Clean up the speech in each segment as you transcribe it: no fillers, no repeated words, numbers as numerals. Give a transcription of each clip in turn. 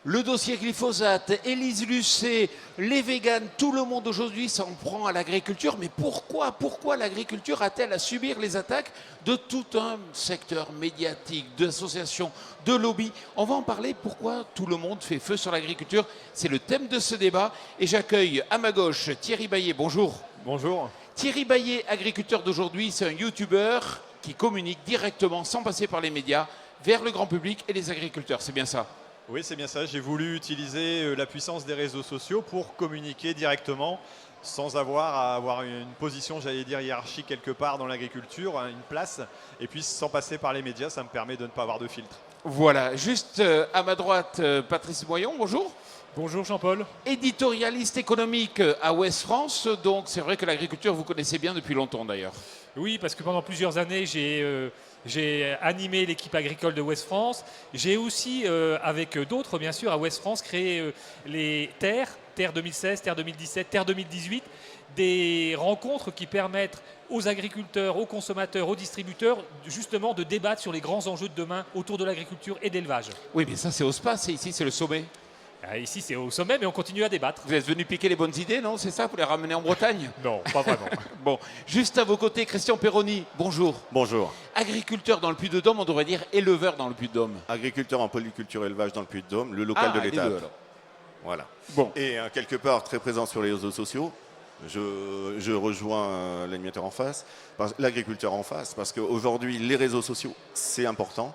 Le dossier glyphosate, Élise Lucet, les véganes, tout le monde aujourd'hui s'en prend à l'agriculture. Mais pourquoi l'agriculture a-t-elle à subir les attaques de tout un secteur médiatique, d'associations, de lobbies? On va en parler. Pourquoi tout le monde fait feu sur l'agriculture? C'est le thème de ce débat. Et j'accueille à ma gauche Thierry Baillet. Bonjour. Bonjour. Thierry Baillet, agriculteur d'aujourd'hui, c'est un YouTuber qui communique directement, sans passer par les médias, vers le grand public et les agriculteurs. C'est bien ça? Oui, c'est bien ça. J'ai voulu utiliser la puissance des réseaux sociaux pour communiquer directement sans avoir à avoir une position, j'allais dire, hiérarchique quelque part dans l'agriculture, une place, et puis sans passer par les médias, ça me permet de ne pas avoir de filtre. Voilà, juste à ma droite, Patrice Moyon, bonjour. Bonjour Jean-Paul. Éditorialiste économique à Ouest France, donc c'est vrai que l'agriculture, vous connaissez bien depuis longtemps d'ailleurs. Oui, parce que pendant plusieurs années, j'ai animé l'équipe agricole de Ouest France. J'ai aussi, avec d'autres bien sûr, à Ouest France, créé les Terre 2016, Terre 2017, Terre 2018, des rencontres qui permettent aux agriculteurs, aux consommateurs, aux distributeurs, justement de débattre sur les grands enjeux de demain autour de l'agriculture et d'élevage. Oui, mais ça c'est au spa, ici c'est le sommet. Ici, c'est au sommet, mais on continue à débattre. Vous êtes venu piquer les bonnes idées, non? C'est ça, pour les ramener en Bretagne? Non, pas vraiment. Bon, juste à vos côtés, Christian Perroni, bonjour. Bonjour. Agriculteur dans le Puy-de-Dôme, on devrait dire éleveur dans le Puy-de-Dôme. Agriculteur en polyculture élevage dans le Puy-de-Dôme, le local de les l'étape. deux, alors. Voilà. Bon. Et quelque part très présent sur les réseaux sociaux. Je rejoins l'animateur en face, l'agriculteur en face, parce qu'aujourd'hui, les réseaux sociaux, c'est important.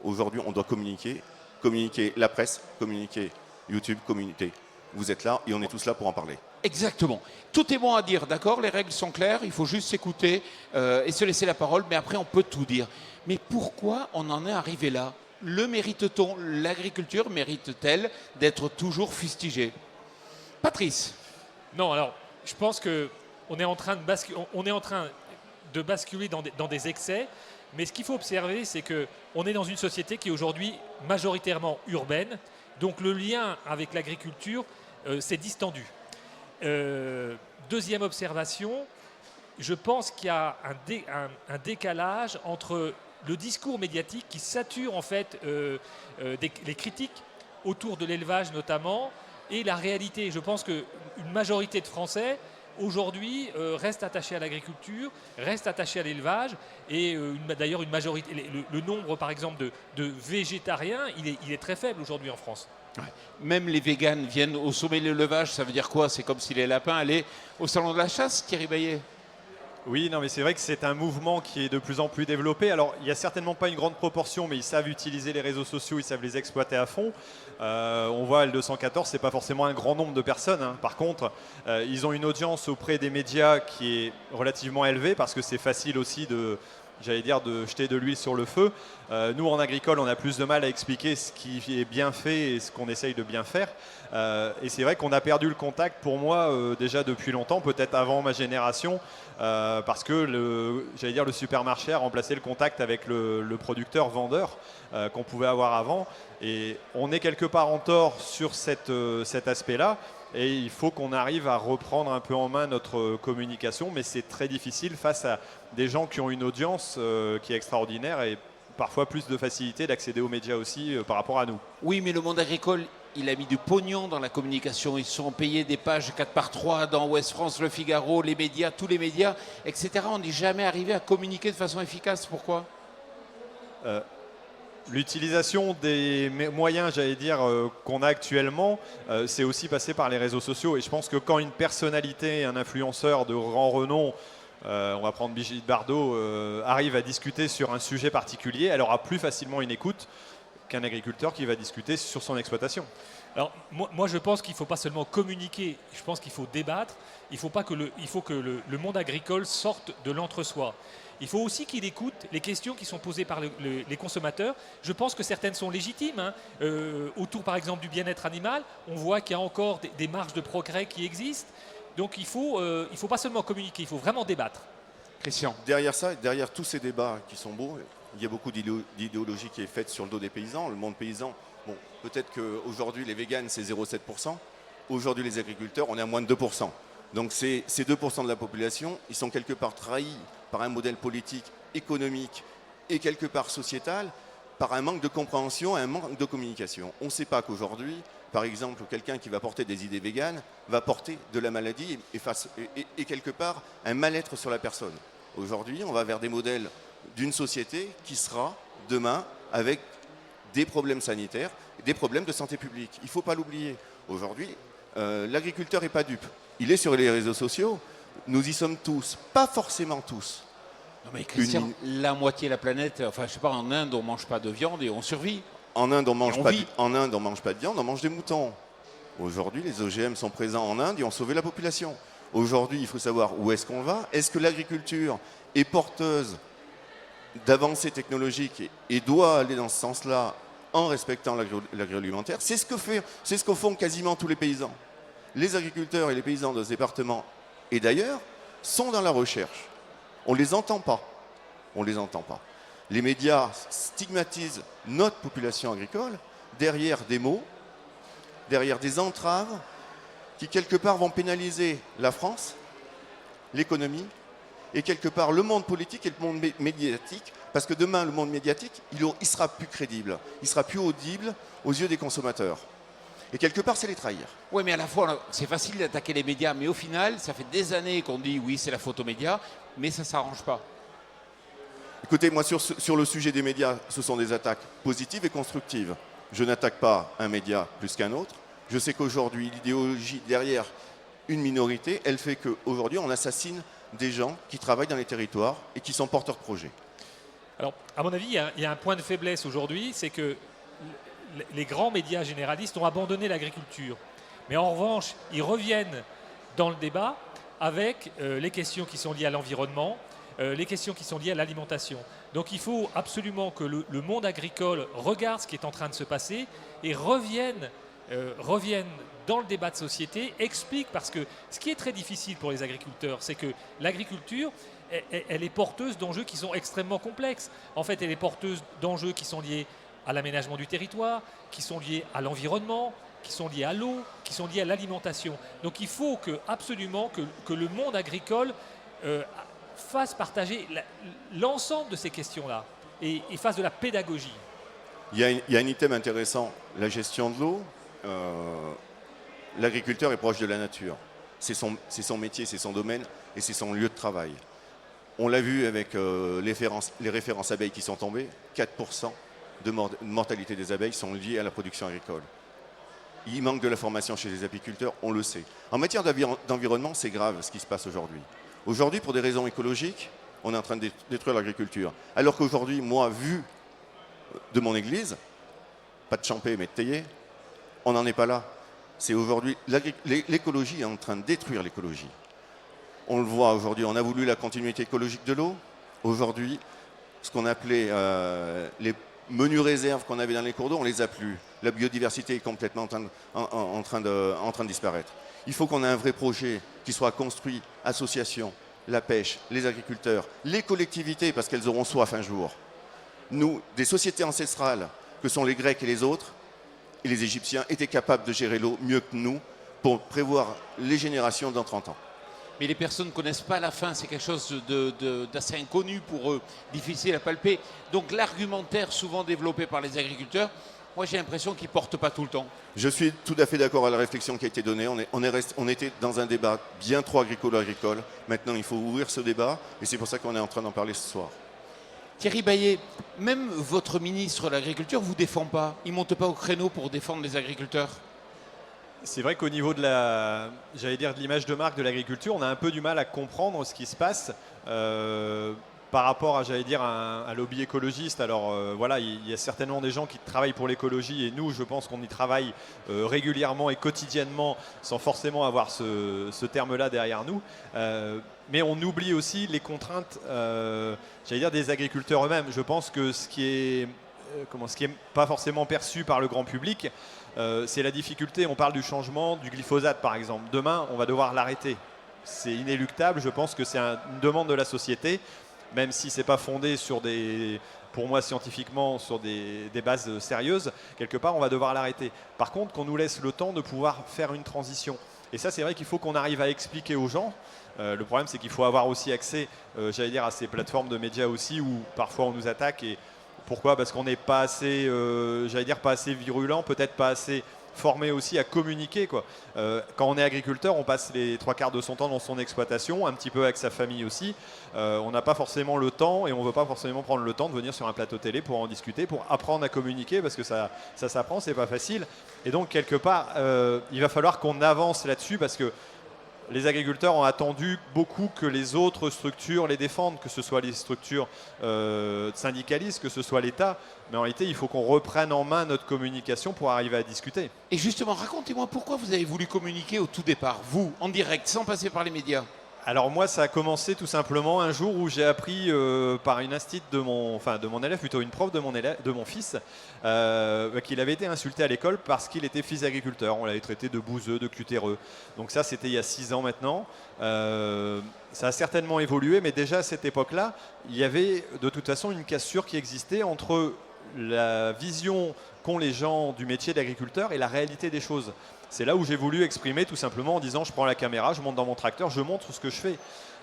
Aujourd'hui, on doit communiquer la presse, communiquer YouTube, communauté. Vous êtes là et on est tous là pour en parler. Exactement. Tout est bon à dire, d'accord? Les règles sont claires, il faut juste s'écouter et se laisser la parole, mais après on peut tout dire. Mais pourquoi on en est arrivé là? Le mérite-t-on? L'agriculture mérite-t-elle d'être toujours fustigée? Patrice? Non, alors, je pense qu'on est en train de basculer dans des excès, mais ce qu'il faut observer, c'est qu'on est dans une société qui est aujourd'hui majoritairement urbaine, donc le lien avec l'agriculture s'est distendu. Deuxième observation, je pense qu'il y a un décalage entre le discours médiatique qui sature en fait les critiques autour de l'élevage notamment et la réalité. Je pense qu'une majorité de Français aujourd'hui restent attachés à l'agriculture, restent attachés à l'élevage et d'ailleurs une majorité, le nombre par exemple de végétariens, il est très faible aujourd'hui en France. Ouais. Même les véganes viennent au sommet de l'élevage, ça veut dire quoi? C'est comme si les lapins allaient au salon de la chasse, Thierry Baillet? Oui, non, mais c'est vrai que c'est un mouvement qui est de plus en plus développé. Alors, il n'y a certainement pas une grande proportion, mais ils savent utiliser les réseaux sociaux, ils savent les exploiter à fond. On voit L214, c'est pas forcément un grand nombre de personnes. Hein. Par contre, ils ont une audience auprès des médias qui est relativement élevée parce que c'est facile aussi de jeter de l'huile sur le feu. Nous, en agricole, on a plus de mal à expliquer ce qui est bien fait et ce qu'on essaye de bien faire. Et c'est vrai qu'on a perdu le contact, pour moi, déjà depuis longtemps, peut-être avant ma génération, parce que le supermarché a remplacé le contact avec le producteur-vendeur qu'on pouvait avoir avant. Et on est quelque part en tort sur cet aspect-là. Et il faut qu'on arrive à reprendre un peu en main notre communication, mais c'est très difficile face à des gens qui ont une audience qui est extraordinaire et parfois plus de facilité d'accéder aux médias aussi par rapport à nous. Oui, mais le monde agricole, il a mis du pognon dans la communication. Ils se sont payés des pages 4x3 dans Ouest France, Le Figaro, les médias, tous les médias, etc. On n'est jamais arrivé à communiquer de façon efficace. Pourquoi? L'utilisation des moyens, qu'on a actuellement, c'est aussi passé par les réseaux sociaux. Et je pense que quand une personnalité, un influenceur de grand renom, on va prendre Brigitte Bardot, arrive à discuter sur un sujet particulier, elle aura plus facilement une écoute qu'un agriculteur qui va discuter sur son exploitation. Alors moi je pense qu'il ne faut pas seulement communiquer, je pense qu'il faut débattre, il faut que le monde agricole sorte de l'entre-soi. Il faut aussi qu'il écoute les questions qui sont posées par les consommateurs. Je pense que certaines sont légitimes. Hein. Autour par exemple du bien-être animal, on voit qu'il y a encore des marges de progrès qui existent. Donc il ne faut pas seulement communiquer, il faut vraiment débattre. Christian? Derrière tous ces débats qui sont beaux, il y a beaucoup d'idéologie qui est faite sur le dos des paysans, le monde paysan. Bon, peut-être qu'aujourd'hui les véganes c'est 0,7%. Aujourd'hui les agriculteurs, on est à moins de 2%. Donc ces 2% de la population, ils sont quelque part trahis par un modèle politique, économique et quelque part sociétal par un manque de compréhension et un manque de communication. On ne sait pas qu'aujourd'hui, par exemple, quelqu'un qui va porter des idées véganes va porter de la maladie et quelque part un mal-être sur la personne. Aujourd'hui, on va vers des modèles d'une société qui sera demain avec des problèmes sanitaires, des problèmes de santé publique. Il ne faut pas l'oublier. Aujourd'hui, l'agriculteur n'est pas dupe. Il est sur les réseaux sociaux. Nous y sommes tous, pas forcément tous. Non mais Christian, la moitié de la planète, enfin je sais pas, en Inde on mange pas de viande et on survit. En Inde on mange pas de viande, on mange des moutons. Aujourd'hui les OGM sont présents en Inde et ont sauvé la population. Aujourd'hui il faut savoir où est-ce qu'on va. Est-ce que l'agriculture est porteuse d'avancées technologiques et doit aller dans ce sens-là en respectant l'agroalimentaire? C'est ce que font quasiment tous les paysans. Les agriculteurs et les paysans de ce département et d'ailleurs sont dans la recherche. On ne les entend pas. On les entend pas. Les médias stigmatisent notre population agricole derrière des mots, derrière des entraves qui quelque part vont pénaliser la France, l'économie et quelque part le monde politique et le monde médiatique, parce que demain le monde médiatique, il sera plus crédible, il sera plus audible aux yeux des consommateurs. Et quelque part, c'est les trahir. Oui, mais à la fois, c'est facile d'attaquer les médias, mais au final, ça fait des années qu'on dit oui, c'est la faute aux médias, mais ça ne s'arrange pas. Écoutez, moi, sur le sujet des médias, ce sont des attaques positives et constructives. Je n'attaque pas un média plus qu'un autre. Je sais qu'aujourd'hui, l'idéologie derrière une minorité, elle fait qu'aujourd'hui, on assassine des gens qui travaillent dans les territoires et qui sont porteurs de projets. Alors, à mon avis, il y a un point de faiblesse aujourd'hui, c'est que les grands médias généralistes ont abandonné l'agriculture. Mais en revanche, ils reviennent dans le débat avec les questions qui sont liées à l'environnement, les questions qui sont liées à l'alimentation. Donc il faut absolument que le monde agricole regarde ce qui est en train de se passer et revienne dans le débat de société, explique, parce que ce qui est très difficile pour les agriculteurs, c'est que l'agriculture, elle est porteuse d'enjeux qui sont extrêmement complexes. En fait, elle est porteuse d'enjeux qui sont liés à l'aménagement du territoire, qui sont liés à l'environnement, qui sont liés à l'eau, qui sont liés à l'alimentation. Donc il faut absolument que le monde agricole fasse partager l'ensemble de ces questions-là et fasse de la pédagogie. Il y a un item intéressant, la gestion de l'eau. L'agriculteur est proche de la nature. C'est son métier, c'est son domaine et c'est son lieu de travail. On l'a vu avec les références abeilles qui sont tombées, 4% de mortalité des abeilles sont liées à la production agricole. Il manque de la formation chez les apiculteurs, on le sait. En matière d'environnement, c'est grave ce qui se passe aujourd'hui. Aujourd'hui, pour des raisons écologiques, on est en train de détruire l'agriculture. Alors qu'aujourd'hui, moi, vu de mon église, pas de Champé mais de Théier, on n'en est pas là. C'est aujourd'hui, l'écologie est en train de détruire l'écologie. On le voit aujourd'hui, on a voulu la continuité écologique de l'eau. Aujourd'hui, ce qu'on appelait les menues réserves qu'on avait dans les cours d'eau, on ne les a plus. La biodiversité est complètement en train de disparaître. Il faut qu'on ait un vrai projet qui soit construit, association, la pêche, les agriculteurs, les collectivités, parce qu'elles auront soif un jour. Nous, des sociétés ancestrales, que sont les Grecs et les autres, et les Égyptiens, étaient capables de gérer l'eau mieux que nous pour prévoir les générations dans 30 ans. Mais les personnes ne connaissent pas la fin, c'est quelque chose d'assez inconnu pour eux, difficile à palper. Donc l'argumentaire souvent développé par les agriculteurs, moi j'ai l'impression qu'ils ne portent pas tout le temps. Je suis tout à fait d'accord à la réflexion qui a été donnée. On était dans un débat bien trop agricolo-agricole. Maintenant, il faut ouvrir ce débat et c'est pour ça qu'on est en train d'en parler ce soir. Thierry Baillet, même votre ministre de l'Agriculture ne vous défend pas. Il ne monte pas au créneau pour défendre les agriculteurs. C'est vrai qu'au niveau de de l'image de marque de l'agriculture, on a un peu du mal à comprendre ce qui se passe par rapport à, un lobby écologiste. Alors voilà, il y a certainement des gens qui travaillent pour l'écologie et nous, je pense qu'on y travaille régulièrement et quotidiennement sans forcément avoir ce terme-là derrière nous. Mais on oublie aussi les contraintes, des agriculteurs eux-mêmes. Je pense que ce qui est pas forcément perçu par le grand public, c'est la difficulté. On parle du changement du glyphosate par exemple. Demain, on va devoir l'arrêter. C'est inéluctable. Je pense que c'est une demande de la société, même si ce n'est pas fondé pour moi scientifiquement, sur des bases sérieuses. Quelque part, on va devoir l'arrêter. Par contre, qu'on nous laisse le temps de pouvoir faire une transition. Et ça, c'est vrai qu'il faut qu'on arrive à expliquer aux gens. Le problème, c'est qu'il faut avoir aussi accès, à ces plateformes de médias aussi, où parfois on nous attaque et Pourquoi? Parce qu'on n'est pas assez, pas assez virulent, peut-être pas assez formé aussi à communiquer, quoi. Quand on est agriculteur, on passe les 3/4 de son temps dans son exploitation, un petit peu avec sa famille aussi. On n'a pas forcément le temps et on ne veut pas forcément prendre le temps de venir sur un plateau télé pour en discuter, pour apprendre à communiquer, parce que ça s'apprend, c'est pas facile. Et donc quelque part, il va falloir qu'on avance là-dessus, parce que les agriculteurs ont attendu beaucoup que les autres structures les défendent, que ce soit les structures syndicalistes, que ce soit l'État. Mais en réalité, il faut qu'on reprenne en main notre communication pour arriver à discuter. Et justement, racontez-moi pourquoi vous avez voulu communiquer au tout départ, vous, en direct, sans passer par les médias. Alors moi, ça a commencé tout simplement un jour où j'ai appris par une instite de mon élève, plutôt une prof de mon fils, qu'il avait été insulté à l'école parce qu'il était fils d'agriculteur. On l'avait traité de bouseux, de cutéreux. Donc ça, c'était il y a 6 ans maintenant. Ça a certainement évolué, mais déjà à cette époque-là, il y avait de toute façon une cassure qui existait entre la vision qu'ont les gens du métier d'agriculteur et la réalité des choses. C'est là où j'ai voulu exprimer tout simplement en disant je prends la caméra, je monte dans mon tracteur, je montre ce que je fais.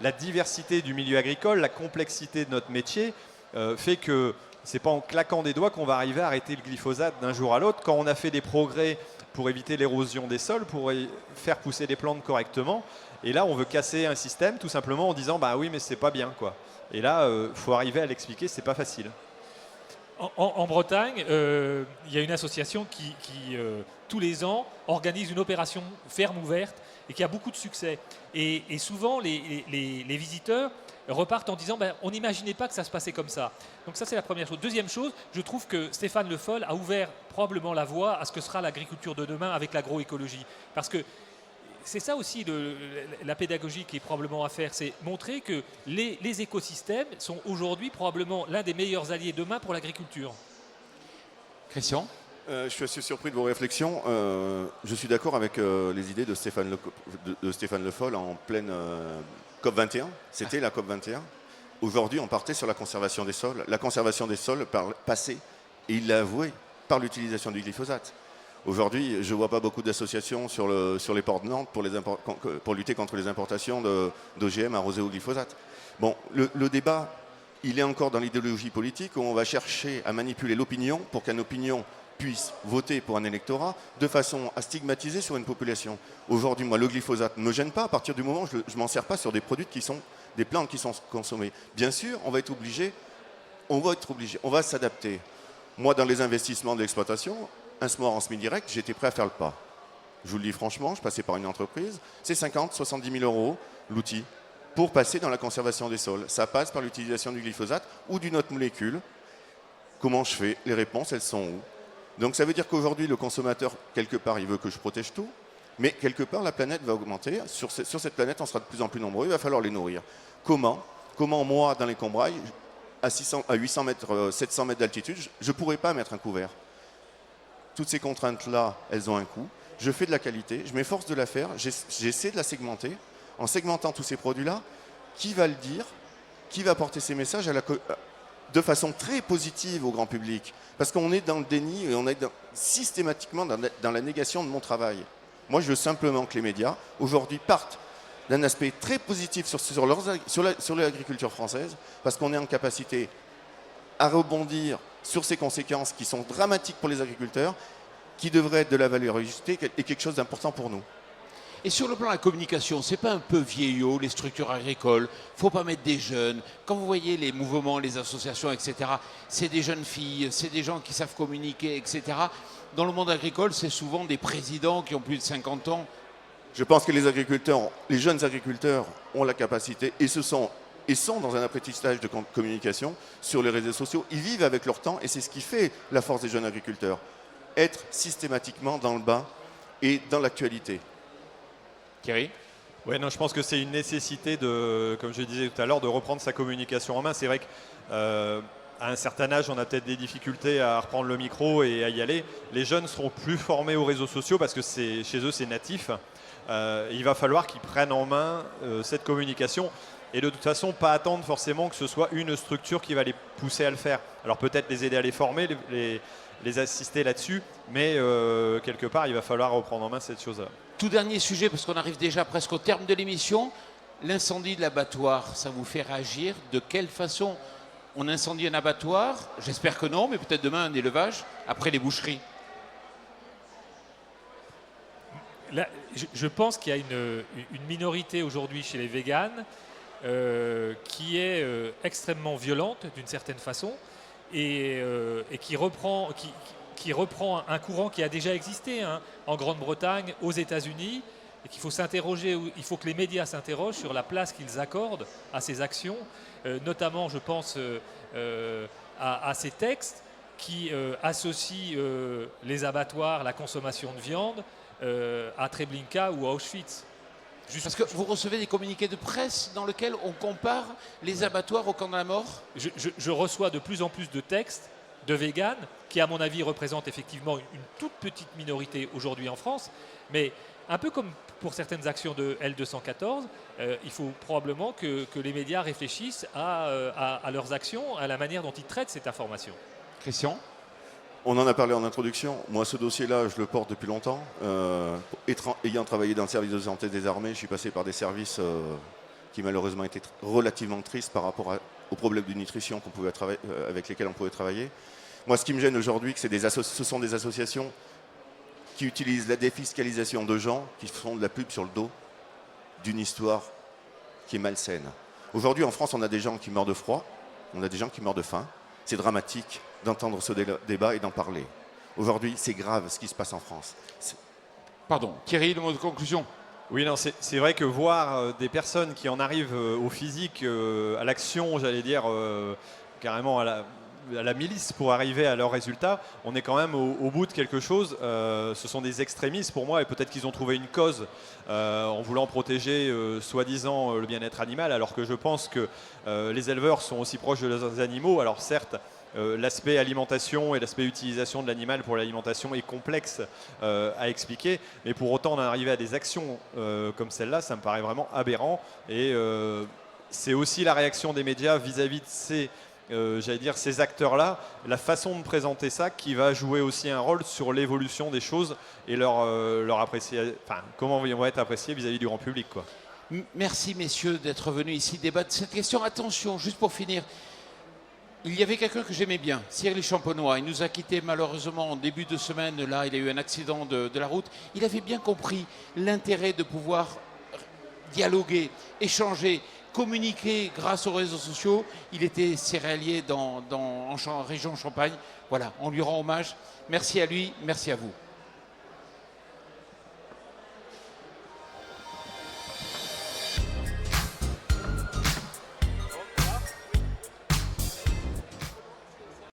La diversité du milieu agricole, la complexité de notre métier fait que c'est pas en claquant des doigts qu'on va arriver à arrêter le glyphosate d'un jour à l'autre. Quand on a fait des progrès pour éviter l'érosion des sols, pour faire pousser des plantes correctement, et là on veut casser un système tout simplement en disant bah oui mais c'est pas bien quoi. Et là faut arriver à l'expliquer, c'est pas facile. En Bretagne, il y a une association qui tous les ans, organise une opération ferme ouverte et qui a beaucoup de succès. Et souvent, les visiteurs repartent en disant on n'imaginait pas que ça se passait comme ça. Donc ça, c'est la première chose. Deuxième chose, je trouve que Stéphane Le Foll a ouvert probablement la voie à ce que sera l'agriculture de demain avec l'agroécologie. Parce que c'est ça aussi la pédagogie qui est probablement à faire, c'est montrer que les écosystèmes sont aujourd'hui probablement l'un des meilleurs alliés demain pour l'agriculture. Christian ? Je suis assez surpris de vos réflexions. Je suis d'accord avec les idées de Stéphane Le Foll en pleine COP21. C'était la COP21. Aujourd'hui, on partait sur la conservation des sols. La conservation des sols passée, et il l'a avoué, par l'utilisation du glyphosate. Aujourd'hui, je ne vois pas beaucoup d'associations sur les ports de Nantes pour lutter contre les importations d'OGM arrosés au glyphosate. Bon, le débat, il est encore dans l'idéologie politique où on va chercher à manipuler l'opinion pour qu'une opinion puisse voter pour un électorat de façon à stigmatiser sur une population. Aujourd'hui, moi, le glyphosate ne me gêne pas à partir du moment où je ne m'en sers pas sur des produits qui sont des plantes qui sont consommées. Bien sûr, on va être obligé, on va s'adapter. Moi, dans les investissements de l'exploitation, un SMOR en semi-direct, j'étais prêt à faire le pas. Je vous le dis franchement, je passais par une entreprise, c'est 50, 70 000 euros l'outil pour passer dans la conservation des sols. Ça passe par l'utilisation du glyphosate ou d'une autre molécule. Comment je fais? Les réponses, elles sont où? Donc ça veut dire qu'aujourd'hui, le consommateur, quelque part, il veut que je protège tout, mais quelque part, la planète va augmenter. Sur cette planète, on sera de plus en plus nombreux, il va falloir les nourrir. Comment, moi, dans les Combrailles, à 800 mètres, 700 mètres d'altitude, je ne pourrais pas mettre un couvert. Toutes ces contraintes-là, elles ont un coût. Je fais de la qualité, je m'efforce de la faire, j'essaie de la segmenter. En segmentant tous ces produits-là, qui va le dire? Qui va porter ces messages de façon très positive au grand public? Parce qu'on est dans le déni et on est systématiquement dans la négation de mon travail. Moi, je veux simplement que les médias, aujourd'hui, partent d'un aspect très positif sur l'agriculture française, parce qu'on est en capacité à rebondir sur ces conséquences qui sont dramatiques pour les agriculteurs, qui devraient être de la valeur ajoutée et quelque chose d'important pour nous. Et sur le plan de la communication, c'est pas un peu vieillot, les structures agricoles? Faut pas mettre des jeunes. Quand vous voyez les mouvements, les associations, etc., c'est des jeunes filles, c'est des gens qui savent communiquer, etc. Dans le monde agricole, c'est souvent des présidents qui ont plus de 50 ans. Je pense que les jeunes agriculteurs ont la capacité et sont dans un apprentissage de communication sur les réseaux sociaux. Ils vivent avec leur temps et c'est ce qui fait la force des jeunes agriculteurs. Être systématiquement dans le bain et dans l'actualité. Thierry ? Oui, non, je pense que c'est une nécessité comme je disais tout à l'heure, de reprendre sa communication en main. C'est vrai qu'à un certain âge, on a peut-être des difficultés à reprendre le micro et à y aller. Les jeunes seront plus formés aux réseaux sociaux parce que chez eux, c'est natif. Il va falloir qu'ils prennent en main cette communication. Et de toute façon, pas attendre forcément que ce soit une structure qui va les pousser à le faire. Alors peut-être les aider à les former, les assister là-dessus, mais quelque part, il va falloir reprendre en main cette chose-là. Tout dernier sujet, parce qu'on arrive déjà presque au terme de l'émission. L'incendie de l'abattoir, ça vous fait réagir? De quelle façon on incendie un abattoir, j'espère que non, mais peut-être demain un élevage, après les boucheries. Là, je pense qu'il y a une minorité aujourd'hui chez les véganes qui est extrêmement violente d'une certaine façon et qui reprend un courant qui a déjà existé hein, en Grande-Bretagne, aux États-Unis, et qu'il faut s'interroger, il faut que les médias s'interrogent sur la place qu'ils accordent à ces actions, notamment je pense à ces textes qui associent les abattoirs, la consommation de viande à Treblinka ou à Auschwitz. Parce que vous recevez des communiqués de presse dans lesquels on compare les abattoirs au camp de la mort? Je reçois de plus en plus de textes de véganes qui, à mon avis, représentent effectivement une toute petite minorité aujourd'hui en France, mais un peu comme pour certaines actions de L214, il faut probablement que les médias réfléchissent à leurs actions, à la manière dont ils traitent cette information. Christian? On en a parlé en introduction. Moi, ce dossier-là, je le porte depuis longtemps. Ayant travaillé dans le service de santé des armées, je suis passé par des services qui malheureusement étaient relativement tristes par rapport aux problèmes de nutrition avec lesquels on pouvait travailler. Moi, ce qui me gêne aujourd'hui, ce sont des associations qui utilisent la défiscalisation de gens qui font de la pub sur le dos d'une histoire qui est malsaine. Aujourd'hui, en France, on a des gens qui meurent de froid, on a des gens qui meurent de faim. C'est dramatique d'entendre ce débat et d'en parler. Aujourd'hui, c'est grave ce qui se passe en France. Pardon, Thierry, le mot de conclusion. Oui, non, c'est vrai que voir des personnes qui en arrivent au physique, à l'action, j'allais dire carrément à la milice pour arriver à leurs résultats, on est quand même au bout de quelque chose. Ce sont des extrémistes pour moi et peut-être qu'ils ont trouvé une cause en voulant protéger soi-disant le bien-être animal, alors que je pense que les éleveurs sont aussi proches de leurs animaux. Alors certes, l'aspect alimentation et l'aspect utilisation de l'animal pour l'alimentation est complexe à expliquer, mais pour autant en arriver à des actions comme celle-là, ça me paraît vraiment aberrant. Et c'est aussi la réaction des médias vis-à-vis de ces acteurs-là, la façon de présenter ça qui va jouer aussi un rôle sur l'évolution des choses et comment ils vont être appréciés vis-à-vis du grand public, quoi. Merci messieurs d'être venus ici débattre cette question. Attention, juste pour finir, il y avait quelqu'un que j'aimais bien, Cyril Champenois. Il nous a quittés malheureusement en début de semaine. Là, il a eu un accident de la route. Il avait bien compris l'intérêt de pouvoir dialoguer, échanger, communiquer grâce aux réseaux sociaux. Il était céréalier en région Champagne. Voilà, on lui rend hommage. Merci à lui, merci à vous.